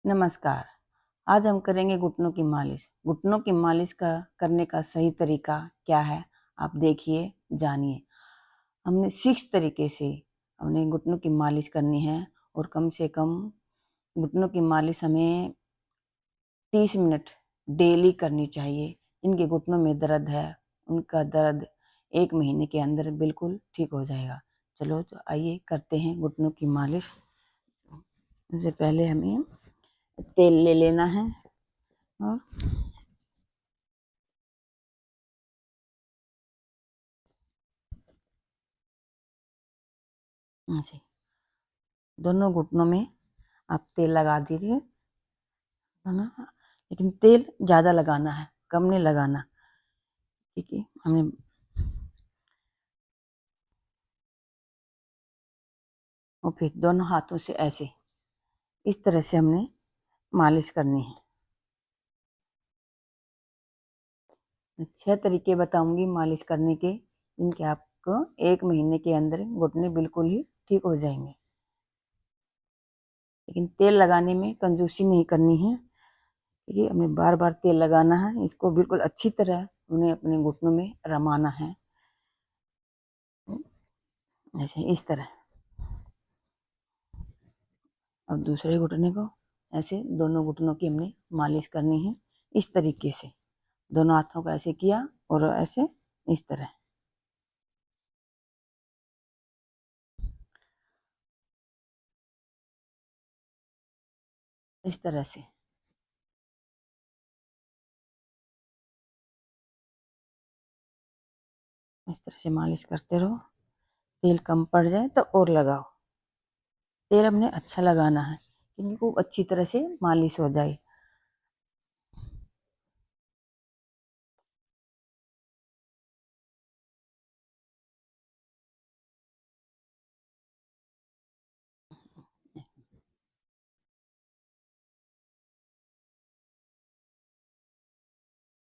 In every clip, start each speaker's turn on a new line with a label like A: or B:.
A: नमस्कार। आज हम करेंगे घुटनों की मालिश। घुटनों की मालिश का करने का सही तरीका क्या है, आप देखिए, जानिए। हमने 6 तरीके से हमने घुटनों की मालिश करनी है और कम से कम घुटनों की मालिश हमें 30 मिनट डेली करनी चाहिए। जिनके घुटनों में दर्द है, उनका दर्द 1 महीने के अंदर बिल्कुल ठीक हो जाएगा। चलो तो आइए करते हैं घुटनों की मालिश। सबसे पहले हमें तेल ले लेना है और ऐसे दोनों घुटनों में आप तेल लगा दीजिए, है ना। लेकिन तेल ज़्यादा लगाना है, कम नहीं लगाना। ठीक है, हमें और फिर दोनों हाथों से ऐसे इस तरह से हमने मालिश करनी है। 6 तरीके बताऊंगी मालिश करने के, जिनके आपको 1 महीने के अंदर घुटने बिल्कुल ही ठीक हो जाएंगे। लेकिन तेल लगाने में कंजूसी नहीं करनी है। ठीक है, हमें बार बार तेल लगाना है। इसको बिल्कुल अच्छी तरह उन्हें अपने घुटनों में रमाना है, ऐसे इस तरह। अब दूसरे घुटने को ऐसे दोनों घुटनों की हमने मालिश करनी है इस तरीके से। दोनों हाथों को ऐसे किया और ऐसे इस तरह, इस तरह से। इस तरह से मालिश करते रहो। तेल कम पड़ जाए तो और लगाओ। तेल हमने अच्छा लगाना है क्योंकि खूब अच्छी तरह से मालिश हो जाए।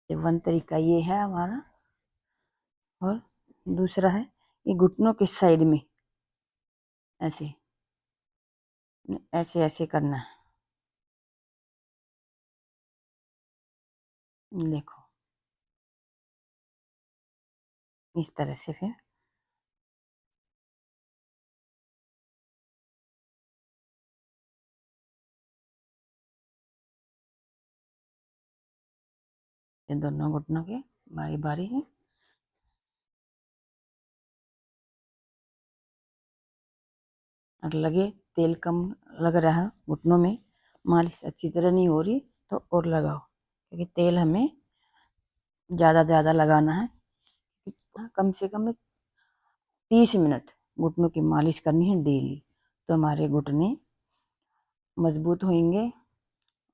A: वन तरीका ये है हमारा। और दूसरा है ये घुटनों के साइड में ऐसे ऐसे ऐसे करना है। देखो इस तरह से। फिर ये दोनों घुटनों के बारी बारी है। अगर लगे तेल कम लग रहा है घुटनों में, मालिश अच्छी तरह नहीं हो रही, तो और लगाओ, क्योंकि तेल हमें ज़्यादा ज़्यादा लगाना है। कम से कम 30 मिनट घुटनों की मालिश करनी है डेली। तो हमारे घुटने मजबूत होंगे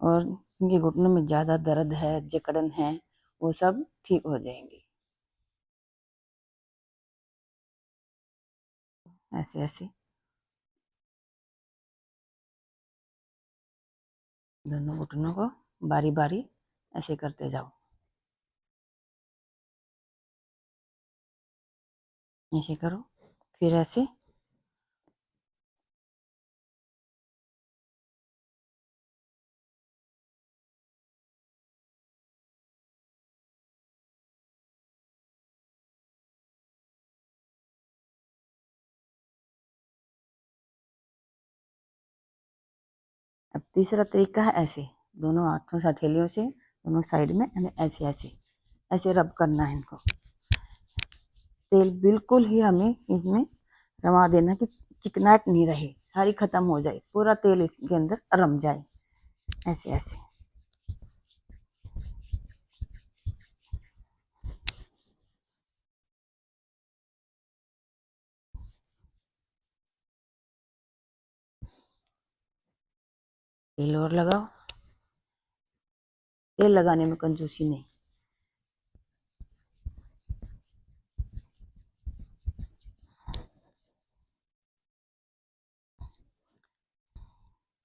A: और इनके घुटनों में ज़्यादा दर्द है, जकड़न है, वो सब ठीक हो जाएंगे। ऐसे ऐसे दोनों घुटनों को बारी बारी ऐसे करते जाओ। ऐसे करो, फिर ऐसे। अब तीसरा तरीका है ऐसे, दोनों हाथों से हथेलियों से दोनों साइड में हमें ऐसे ऐसे ऐसे रब करना है इनको। तेल बिल्कुल ही हमें इसमें रमा देना कि चिकनाहट नहीं रहे, सारी खत्म हो जाए, पूरा तेल इसके अंदर रम जाए। ऐसे ऐसे तेल और लगाओ। तेल लगाने में कंजूसी नहीं।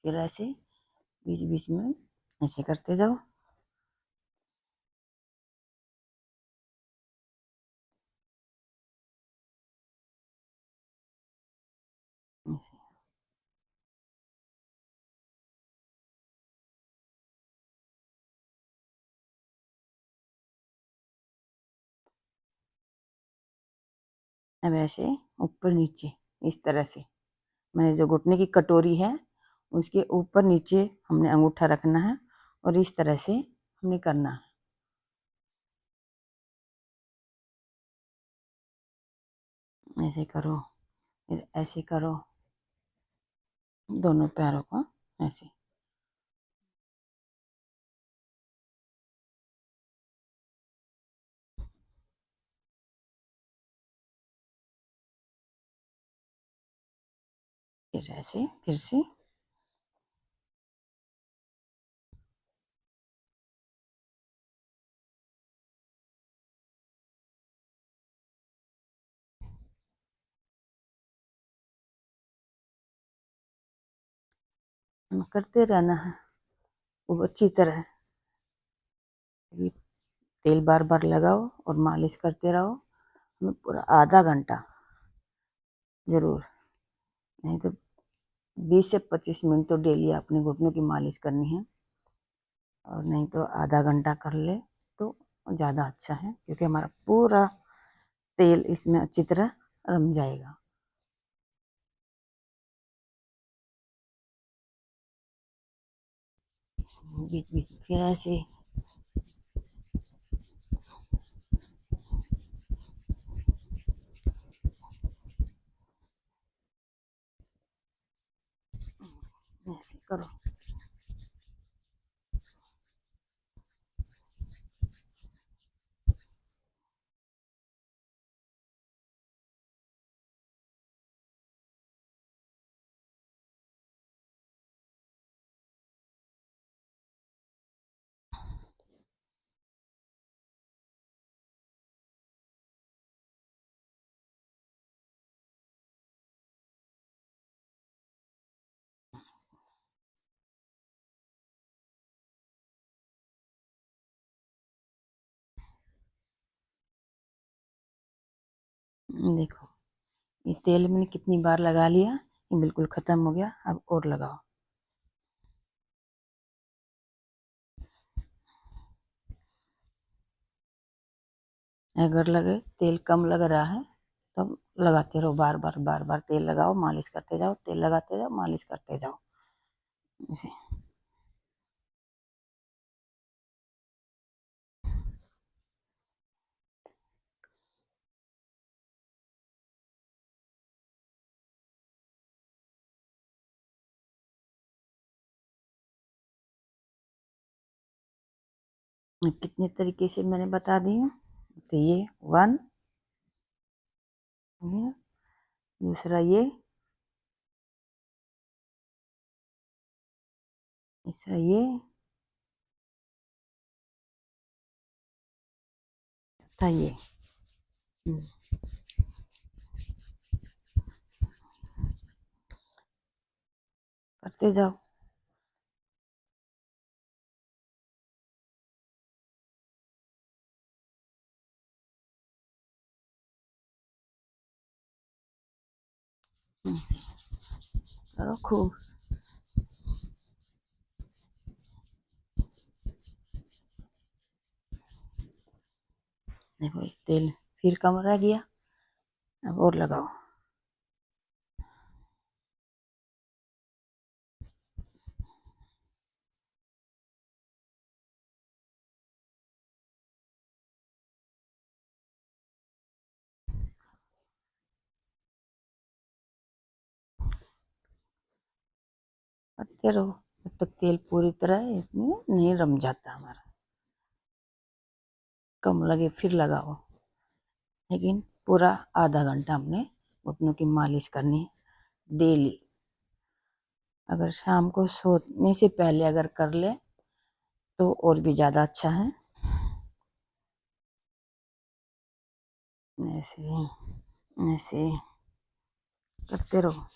A: फिर ऐसे बीच बीच में ऐसे करते जाओ। ऐसे अब ऐसे ऊपर नीचे इस तरह से मैंने जो घुटने की कटोरी है उसके ऊपर नीचे हमने अंगूठा रखना है और इस तरह से हमने करना है। ऐसे करो, फिर ऐसे करो, दोनों पैरों को ऐसे। फिर ऐसे फिर से करते रहना है वो अच्छी तरह। तेल बार बार लगाओ और मालिश करते रहो पूरा आधा घंटा जरूर, नहीं तो 20 से 25 मिनट तो डेली अपने घुटनों की मालिश करनी है, और नहीं तो आधा घंटा कर ले तो ज़्यादा अच्छा है, क्योंकि हमारा पूरा तेल इसमें अच्छी तरह रम जाएगा। बीच बीच फिर ऐसे ऐसे करो। देखो ये तेल मैंने कितनी बार लगा लिया, ये बिल्कुल खत्म हो गया। अब और लगाओ। अगर लगे तेल कम लग रहा है तब लगाते रहो, बार बार बार बार तेल लगाओ, मालिश करते जाओ, तेल लगाते जाओ, मालिश करते जाओ इसे। कितने तरीके से मैंने बता दी हूँ। तो ये 1, ये दूसरा, ये तीसरा, ये था, ये। करते जाओ। करो खूब। देखो तेल फिर कम रह गया, अब और लगाओ। करते रहो जब तक तेल पूरी तरह इसमें नहीं रम जाता हमारा। कम लगे फिर लगाओ, लेकिन पूरा आधा घंटा हमने घुटनों की मालिश करनी है डेली। अगर शाम को सोने से पहले अगर कर ले तो और भी ज़्यादा अच्छा है। ऐसे ऐसे करते रहो।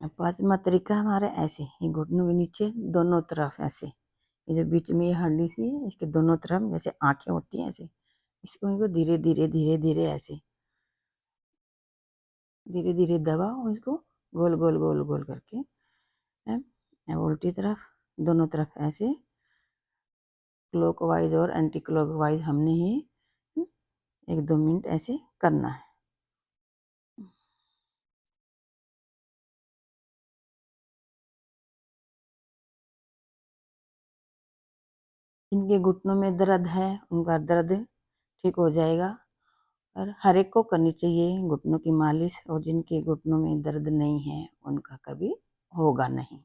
A: पांचवा तरीका हमारा ऐसे, ये घुटनों के नीचे दोनों तरफ ऐसे, ये जो बीच में ये हड्डी सी है इसके दोनों तरफ जैसे आंखें होती हैं ऐसे, इसको धीरे धीरे धीरे धीरे ऐसे धीरे धीरे दबाओ, इसको गोल गोल गोल गोल करके है। उल्टी तरफ दोनों तरफ ऐसे क्लॉकवाइज और एंटी क्लॉकवाइज हमने ही 1-2 मिनट ऐसे करना है। जिनके घुटनों में दर्द है उनका दर्द ठीक हो जाएगा, और हर एक को करनी चाहिए घुटनों की मालिश, और जिनके घुटनों में दर्द नहीं है उनका कभी होगा नहीं,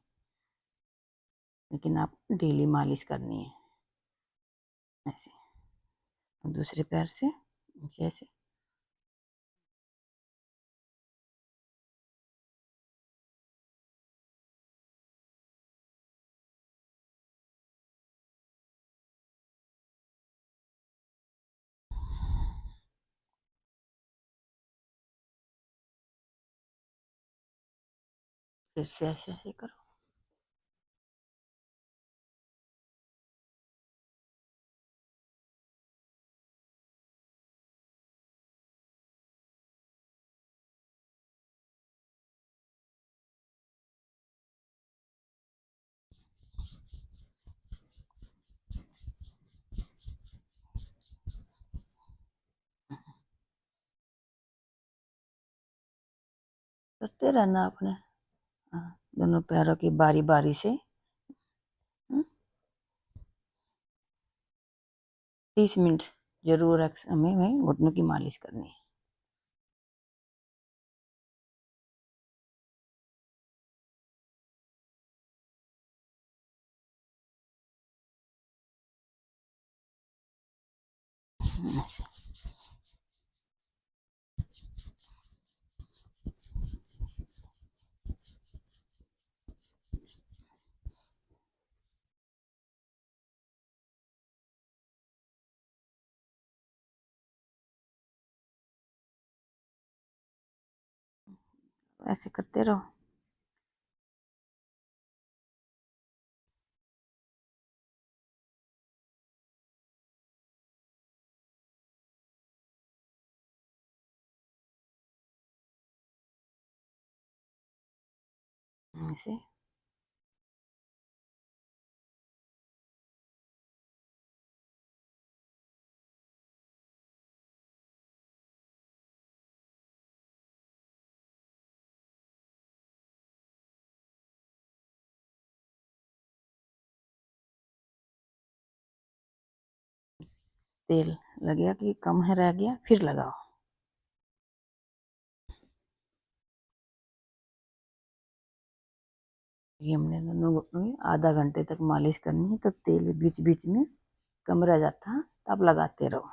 A: लेकिन आप डेली मालिश करनी है ऐसे। और दूसरे पैर से ऐसे फिर से ऐसे ऐसे करो। करते रहना अपने, दोनों पैरों की बारी बारी से। 30 मिनट जरूर हमें घुटनों की मालिश करनी है। ऐसे ऐसे करते रहो। ऐसे तेल लग गया कि कम है रह गया फिर लगाओ। ये हमने दोनों घुटनों में आधा घंटे तक मालिश करनी है, तो तेल बीच बीच में कम रह जाता है, तब लगाते रहो।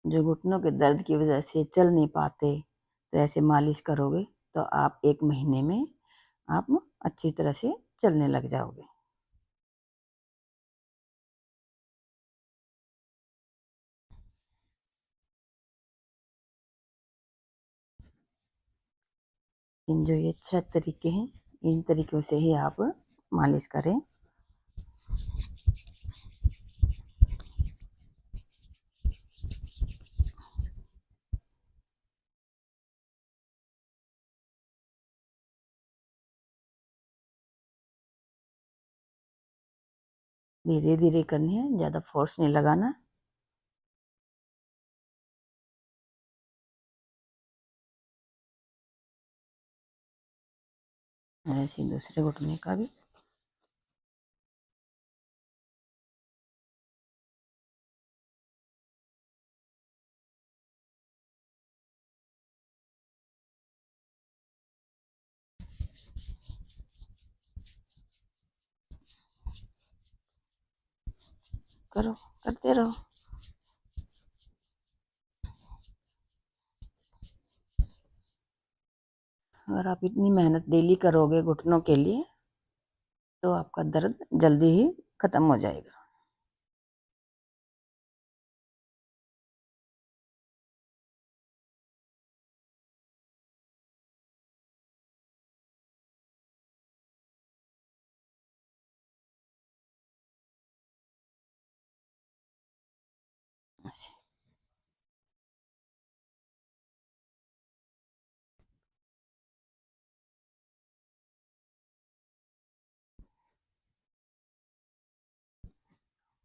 A: जो घुटनों के दर्द की वजह से चल नहीं पाते, तो ऐसे मालिश करोगे तो आप 1 महीने में आप अच्छी तरह से चलने लग जाओगे। इन जो ये 6 तरीके हैं, इन तरीकों से ही आप मालिश करें। धीरे धीरे करनी है, ज़्यादा फोर्स नहीं लगाना। ऐसे ही दूसरे घुटने का भी। करो, करते रहो। अगर आप इतनी मेहनत डेली करोगे घुटनों के लिए तो आपका दर्द जल्दी ही खत्म हो जाएगा। ऐसे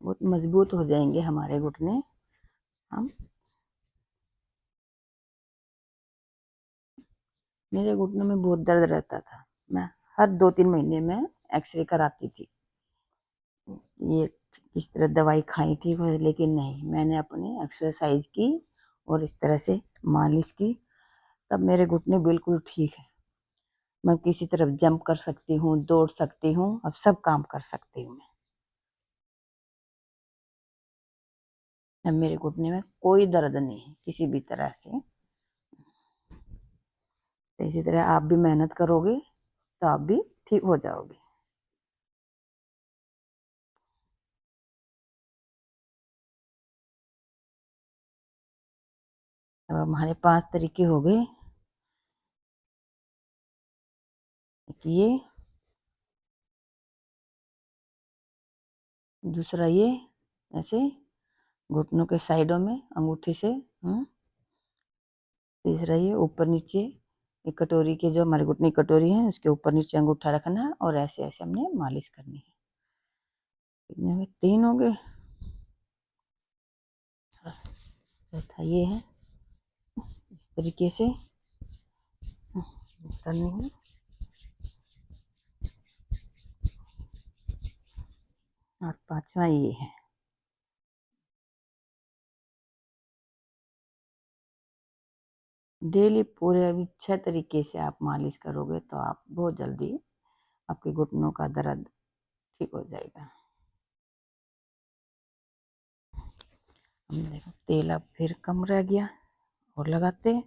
A: बहुत मजबूत हो जाएंगे हमारे घुटने। हम मेरे घुटनों में बहुत दर्द रहता था, मैं हर 2-3 महीने में एक्सरे कराती थी। ये इस तरह दवाई खाई थी लेकिन नहीं, मैंने अपनी एक्सरसाइज की और इस तरह से मालिश की, तब मेरे घुटने बिल्कुल ठीक है। मैं किसी तरफ जंप कर सकती हूँ, दौड़ सकती हूँ, अब सब काम कर सकती हूँ मैं। अब मेरे घुटने में कोई दर्द नहीं है किसी भी तरह से। तो इसी तरह आप भी मेहनत करोगे तो आप भी ठीक हो जाओगे। अब हमारे 5 तरीके हो गए। ये दूसरा, ये ऐसे घुटनों के साइडों में अंगूठे से। तीसरा ये ऊपर नीचे, एक कटोरी के जो हमारे घुटने की कटोरी है उसके ऊपर नीचे अंगूठा रखना है और ऐसे ऐसे हमने मालिश करनी है। कितने में 3 हो गए। चौथा ये है, इस तरीके से करनी है। और 5वां ये है। डेली पूरे अभी 6 तरीके से आप मालिश करोगे तो आप बहुत जल्दी आपके घुटनों का दर्द ठीक हो जाएगा। हमने देखो तेल अब फिर कम रह गया और लगाते हैं,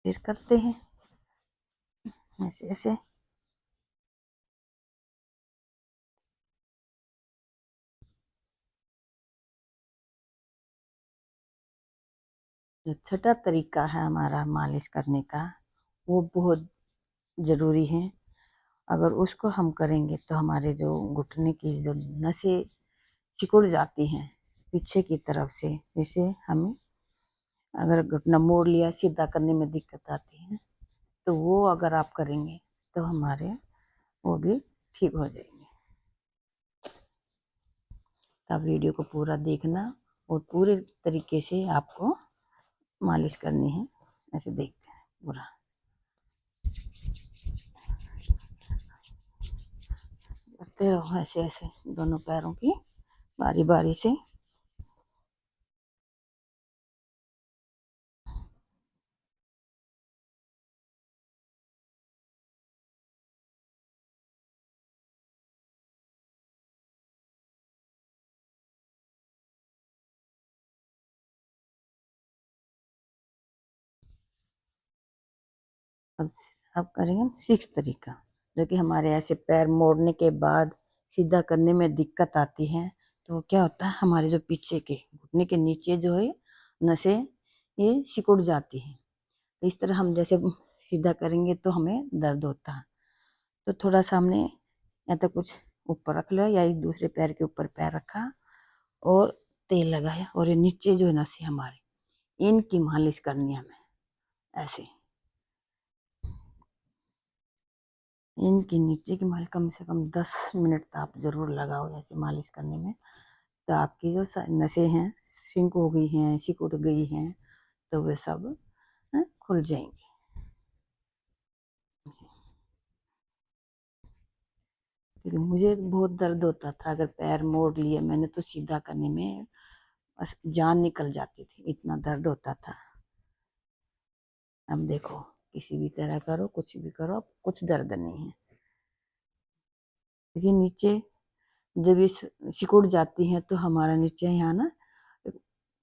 A: फिर करते हैं ऐसे ऐसे। जो छठा तरीका है हमारा मालिश करने का, वो बहुत ज़रूरी है। अगर उसको हम करेंगे तो हमारे जो घुटने की जो नसें सिकुड़ जाती हैं पीछे की तरफ से, जैसे हमें अगर घुटना मोड़ लिया सीधा करने में दिक्कत आती है, तो वो अगर आप करेंगे तो हमारे वो भी ठीक हो जाएंगे। तो आप वीडियो को पूरा देखना और पूरे तरीके से आपको मालिश करनी है। ऐसे देखते हैं पूरा, करते रहो ऐसे ऐसे दोनों पैरों की बारी बारी से। अब अब करेंगे हम 6 तरीका, जो कि हमारे ऐसे पैर मोड़ने के बाद सीधा करने में दिक्कत आती है। तो क्या होता है, हमारे जो पीछे के घुटने के नीचे जो है नसें ये सिकुड़ जाती हैं। तो इस तरह हम जैसे सीधा करेंगे तो हमें दर्द होता है। तो थोड़ा सा हमने या तो कुछ ऊपर रख लिया या एक दूसरे पैर के ऊपर पैर रखा और तेल लगाया, और ये नीचे जो है नसें हमारी, इनकी मालिश करनी है हमें ऐसे। इनके नीचे की मालिश कम से कम 10 मिनट तो आप ज़रूर लगाओ ऐसे मालिश करने में। तो आपकी जो नसें हैं, सिंक हो गई हैं, सिकुड़ गई हैं, तो वे सब खुल जाएंगी। क्योंकि मुझे बहुत दर्द होता था, अगर पैर मोड़ लिए मैंने तो सीधा करने में बस जान निकल जाती थी, इतना दर्द होता था। अब देखो, किसी भी तरह करो, कुछ भी करो, अब कुछ दर्द नहीं है। क्योंकि नीचे जब ये सिकुड़ जाती हैं तो हमारा नीचे यहाँ ना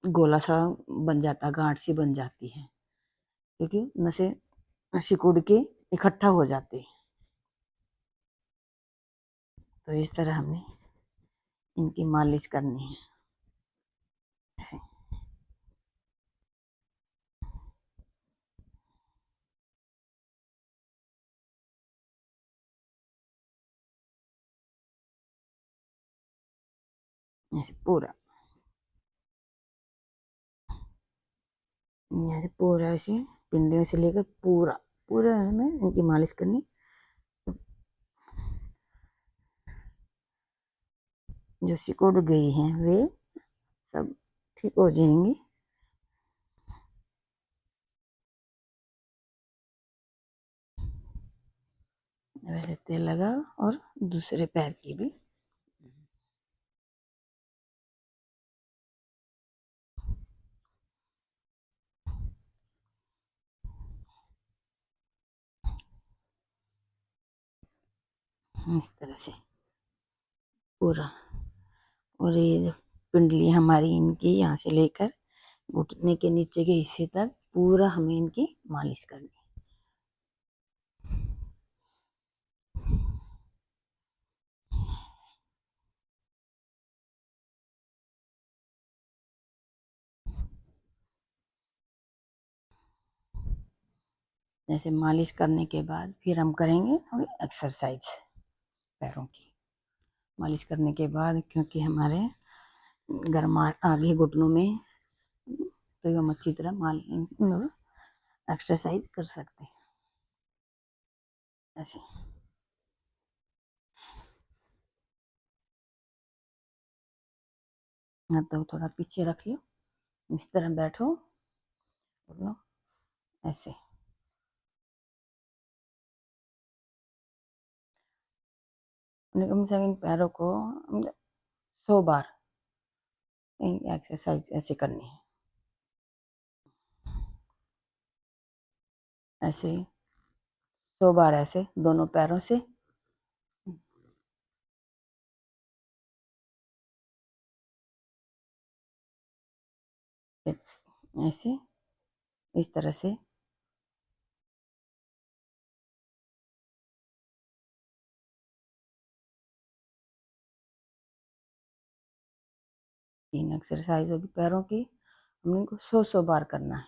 A: गोला सा बन जाता, गांठ सी बन जाती है, क्योंकि नसें सिकुड़ के इकट्ठा हो जाते हैं। तो इस तरह हमने इनकी मालिश करनी है ऐसे। ऐसे पूरा, ऐसे पूरा, ऐसे पिंडियों से लेकर पूरा पूरा हमें इनकी मालिश करनी। जो सिकुड़ गई हैं वे सब ठीक हो जाएंगी। वैसे तेल लगाओ और दूसरे पैर की भी। इस तरह से पूरा, और ये जो पिंडली हमारी इनकी यहाँ से लेकर घुटने के नीचे के हिस्से तक पूरा हमें इनकी मालिश करनी। जैसे मालिश करने के बाद फिर हम करेंगे थोड़ी एक्सरसाइज पैरों की। मालिश करने के बाद, क्योंकि हमारे गर्मा आगे घुटनों में, तो हम अच्छी तरह एक्सरसाइज कर सकते हैं ऐसे। हाँ, तो थोड़ा पीछे रख लो, इस तरह बैठो, बोलो ऐसे। कम से कम पैरों को 100 बार एक्सरसाइज ऐसे करनी है, ऐसे 100 बार ऐसे दोनों पैरों से। ऐसे, इस तरह से। तीन एक्सरसाइज होगी पैरों की, हमने इनको 100 बार करना है।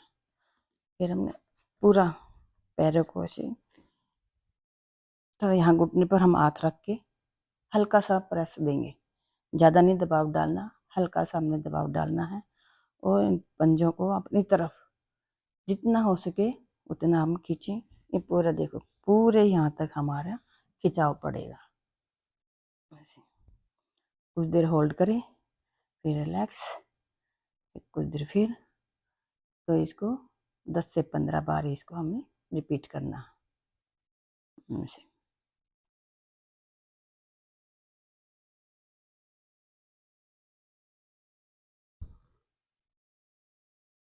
A: फिर हमने पूरा पैरों को ऐसे थोड़ा यहाँ घुटने पर हम हाथ रख के हल्का सा प्रेस देंगे, ज़्यादा नहीं दबाव डालना, हल्का सा हमने दबाव डालना है। और इन पंजों को अपनी तरफ जितना हो सके उतना हम खींचें। ये पूरा देखो, पूरे यहाँ तक हमारा खिंचाव पड़ेगा ऐसे। कुछ देर होल्ड करें, फिर रिलैक्स, फिर कुछ देर फिर। तो इसको 10 से 15 बार इसको हमें रिपीट करना ऐसे।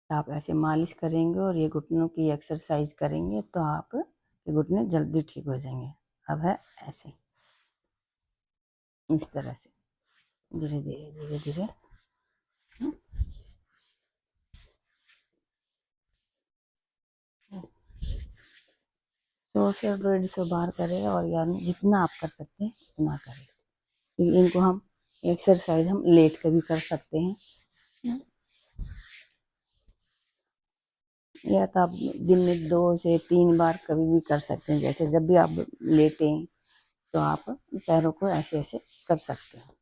A: आप ऐसे मालिश करेंगे और ये घुटनों की एक्सरसाइज करेंगे तो आप ये घुटने जल्दी ठीक हो जाएंगे। अब है ऐसे, इस तरह से धीरे धीरे धीरे धीरे। तो 100 से 150 बार करें, और यानी जितना आप कर सकते हैं उतना करें। क्योंकि इनको हम एक्सरसाइज हम लेट कर भी कर सकते हैं, या तो आप दिन में 2 से 3 बार कभी भी कर सकते हैं। जैसे जब भी आप लेटें तो आप पैरों को ऐसे ऐसे कर सकते हैं।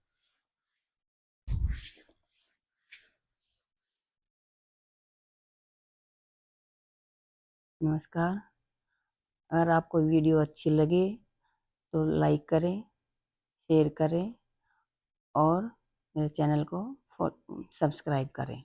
A: नमस्कार। अगर आपको वीडियो अच्छी लगे तो लाइक करें, शेयर करें और मेरे चैनल को सब्सक्राइब करें।